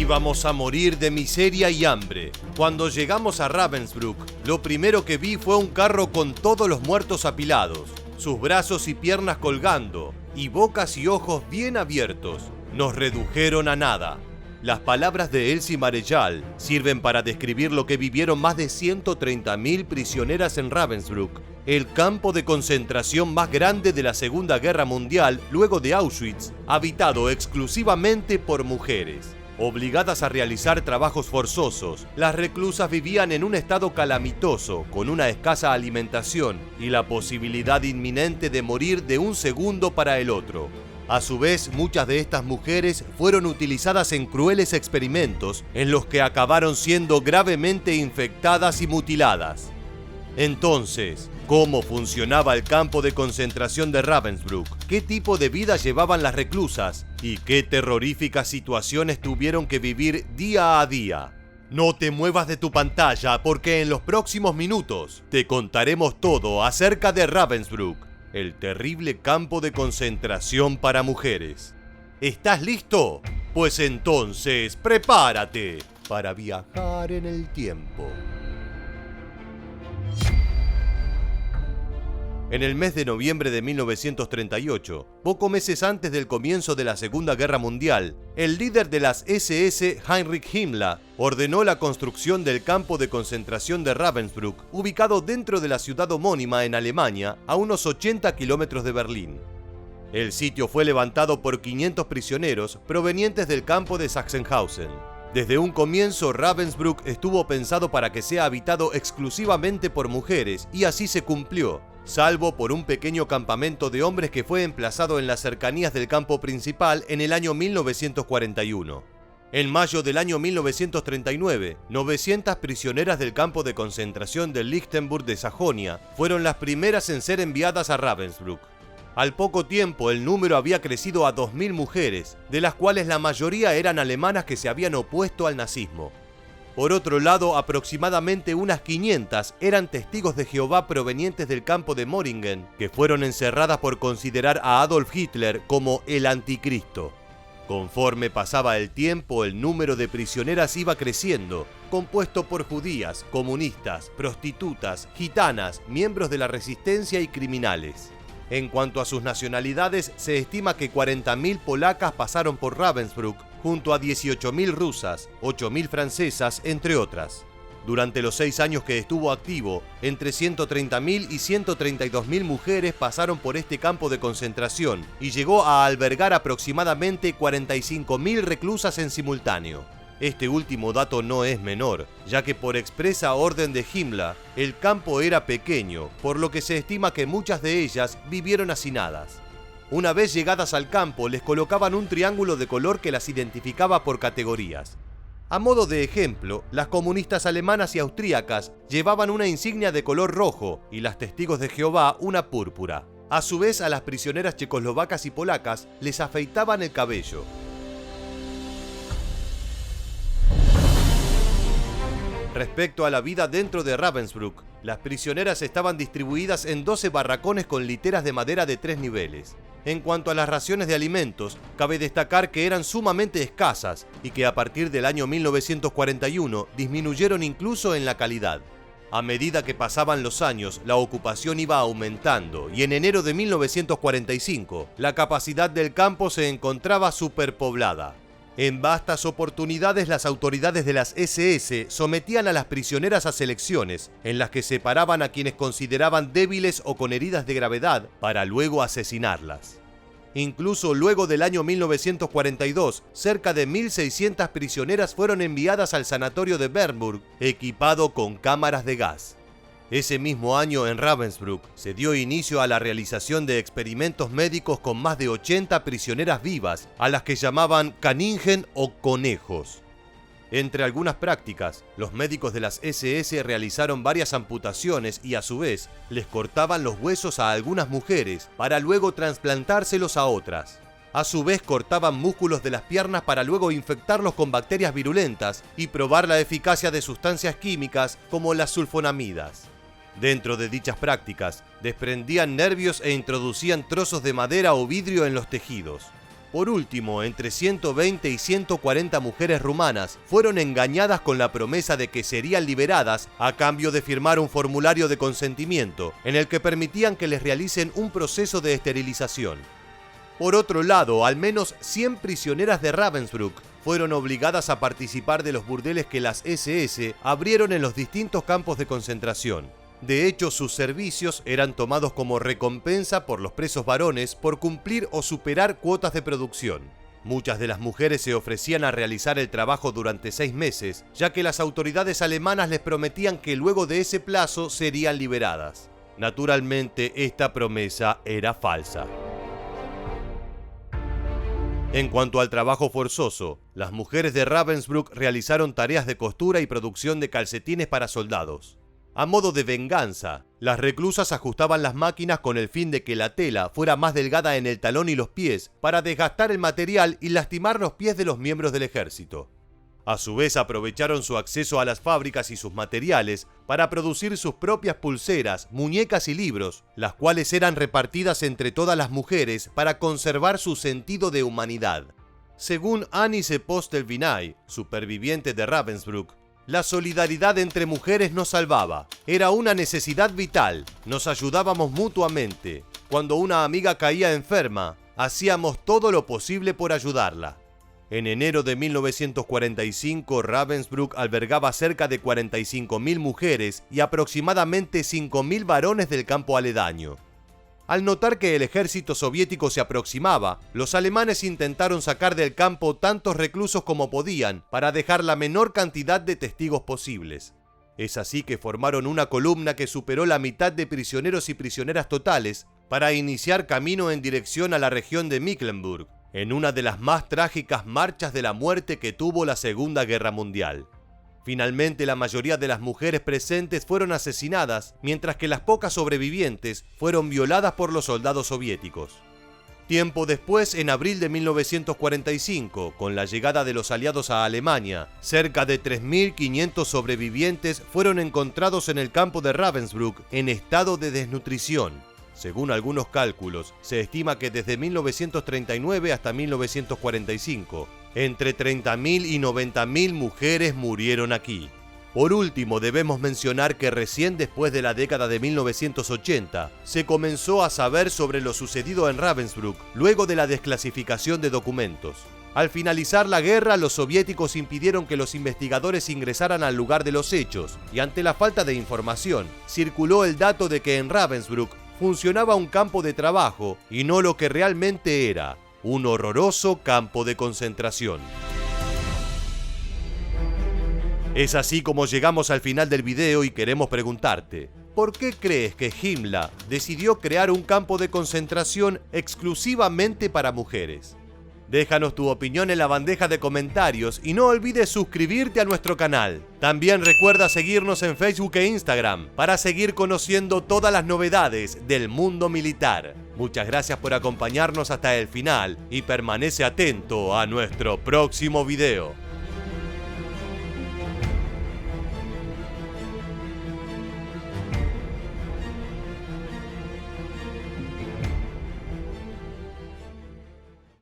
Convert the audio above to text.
Íbamos a morir de miseria y hambre. Cuando llegamos a Ravensbrück, lo primero que vi fue un carro con todos los muertos apilados, sus brazos y piernas colgando, y bocas y ojos bien abiertos. Nos redujeron a nada. Las palabras de Elsie Marechal sirven para describir lo que vivieron más de 130.000 prisioneras en Ravensbrück, el campo de concentración más grande de la Segunda Guerra Mundial luego de Auschwitz, habitado exclusivamente por mujeres. Obligadas a realizar trabajos forzosos, las reclusas vivían en un estado calamitoso, con una escasa alimentación y la posibilidad inminente de morir de un segundo para el otro. A su vez, muchas de estas mujeres fueron utilizadas en crueles experimentos en los que acabaron siendo gravemente infectadas y mutiladas. Entonces, ¿cómo funcionaba el campo de concentración de Ravensbrück? ¿Qué tipo de vida llevaban las reclusas? ¿Y qué terroríficas situaciones tuvieron que vivir día a día? No te muevas de tu pantalla porque en los próximos minutos te contaremos todo acerca de Ravensbrück, el terrible campo de concentración para mujeres. ¿Estás listo? Pues entonces prepárate para viajar en el tiempo. En el mes de noviembre de 1938, pocos meses antes del comienzo de la Segunda Guerra Mundial, el líder de las SS, Heinrich Himmler, ordenó la construcción del campo de concentración de Ravensbrück, ubicado dentro de la ciudad homónima en Alemania, a unos 80 kilómetros de Berlín. El sitio fue levantado por 500 prisioneros provenientes del campo de Sachsenhausen. Desde un comienzo, Ravensbrück estuvo pensado para que sea habitado exclusivamente por mujeres, y así se cumplió, salvo por un pequeño campamento de hombres que fue emplazado en las cercanías del campo principal en el año 1941. En mayo del año 1939, 900 prisioneras del campo de concentración de Lichtenburg de Sajonia fueron las primeras en ser enviadas a Ravensbrück. Al poco tiempo, el número había crecido a 2.000 mujeres, de las cuales la mayoría eran alemanas que se habían opuesto al nazismo. Por otro lado, aproximadamente unas 500 eran testigos de Jehová provenientes del campo de Moringen, que fueron encerradas por considerar a Adolf Hitler como el anticristo. Conforme pasaba el tiempo, el número de prisioneras iba creciendo, compuesto por judías, comunistas, prostitutas, gitanas, miembros de la resistencia y criminales. En cuanto a sus nacionalidades, se estima que 40.000 polacas pasaron por Ravensbrück, junto a 18.000 rusas, 8.000 francesas, entre otras. Durante los 6 años que estuvo activo, entre 130.000 y 132.000 mujeres pasaron por este campo de concentración y llegó a albergar aproximadamente 45.000 reclusas en simultáneo. Este último dato no es menor, ya que por expresa orden de Himmler, el campo era pequeño, por lo que se estima que muchas de ellas vivieron hacinadas. Una vez llegadas al campo, les colocaban un triángulo de color que las identificaba por categorías. A modo de ejemplo, las comunistas alemanas y austríacas llevaban una insignia de color rojo y las testigos de Jehová una púrpura. A su vez, a las prisioneras checoslovacas y polacas les afeitaban el cabello. Respecto a la vida dentro de Ravensbrück, las prisioneras estaban distribuidas en 12 barracones con literas de madera de 3 niveles. En cuanto a las raciones de alimentos, cabe destacar que eran sumamente escasas y que a partir del año 1941 disminuyeron incluso en la calidad. A medida que pasaban los años, la ocupación iba aumentando y en enero de 1945, la capacidad del campo se encontraba superpoblada. En vastas oportunidades, las autoridades de las SS sometían a las prisioneras a selecciones, en las que separaban a quienes consideraban débiles o con heridas de gravedad, para luego asesinarlas. Incluso luego del año 1942, cerca de 1.600 prisioneras fueron enviadas al sanatorio de Bernburg, equipado con cámaras de gas. Ese mismo año en Ravensbrück se dio inicio a la realización de experimentos médicos con más de 80 prisioneras vivas, a las que llamaban Kaninchen o conejos. Entre algunas prácticas, los médicos de las SS realizaron varias amputaciones y a su vez les cortaban los huesos a algunas mujeres para luego trasplantárselos a otras. A su vez cortaban músculos de las piernas para luego infectarlos con bacterias virulentas y probar la eficacia de sustancias químicas como las sulfonamidas. Dentro de dichas prácticas, desprendían nervios e introducían trozos de madera o vidrio en los tejidos. Por último, entre 120 y 140 mujeres rumanas fueron engañadas con la promesa de que serían liberadas a cambio de firmar un formulario de consentimiento en el que permitían que les realicen un proceso de esterilización. Por otro lado, al menos 100 prisioneras de Ravensbrück fueron obligadas a participar de los burdeles que las SS abrieron en los distintos campos de concentración. De hecho, sus servicios eran tomados como recompensa por los presos varones por cumplir o superar cuotas de producción. Muchas de las mujeres se ofrecían a realizar el trabajo durante 6 meses, ya que las autoridades alemanas les prometían que luego de ese plazo serían liberadas. Naturalmente, esta promesa era falsa. En cuanto al trabajo forzoso, las mujeres de Ravensbrück realizaron tareas de costura y producción de calcetines para soldados. A modo de venganza, las reclusas ajustaban las máquinas con el fin de que la tela fuera más delgada en el talón y los pies para desgastar el material y lastimar los pies de los miembros del ejército. A su vez, aprovecharon su acceso a las fábricas y sus materiales para producir sus propias pulseras, muñecas y libros, las cuales eran repartidas entre todas las mujeres para conservar su sentido de humanidad. Según Annise Postel-Vinay, superviviente de Ravensbrück, la solidaridad entre mujeres nos salvaba. Era una necesidad vital. Nos ayudábamos mutuamente. Cuando una amiga caía enferma, hacíamos todo lo posible por ayudarla. En enero de 1945, Ravensbrück albergaba cerca de 45.000 mujeres y aproximadamente 5.000 varones del campo aledaño. Al notar que el ejército soviético se aproximaba, los alemanes intentaron sacar del campo tantos reclusos como podían para dejar la menor cantidad de testigos posibles. Es así que formaron una columna que superó la mitad de prisioneros y prisioneras totales para iniciar camino en dirección a la región de Mecklenburg, en una de las más trágicas marchas de la muerte que tuvo la Segunda Guerra Mundial. Finalmente, la mayoría de las mujeres presentes fueron asesinadas, mientras que las pocas sobrevivientes fueron violadas por los soldados soviéticos. Tiempo después, en abril de 1945, con la llegada de los aliados a Alemania, cerca de 3.500 sobrevivientes fueron encontrados en el campo de Ravensbrück en estado de desnutrición. Según algunos cálculos, se estima que desde 1939 hasta 1945, entre 30.000 y 90.000 mujeres murieron aquí. Por último, debemos mencionar que recién después de la década de 1980, se comenzó a saber sobre lo sucedido en Ravensbrück luego de la desclasificación de documentos. Al finalizar la guerra, los soviéticos impidieron que los investigadores ingresaran al lugar de los hechos, y ante la falta de información, circuló el dato de que en Ravensbrück funcionaba un campo de trabajo y no lo que realmente era, un horroroso campo de concentración. Es así como llegamos al final del video y queremos preguntarte, ¿por qué crees que Himmler decidió crear un campo de concentración exclusivamente para mujeres? Déjanos tu opinión en la bandeja de comentarios y no olvides suscribirte a nuestro canal. También recuerda seguirnos en Facebook e Instagram para seguir conociendo todas las novedades del mundo militar. Muchas gracias por acompañarnos hasta el final y permanece atento a nuestro próximo video.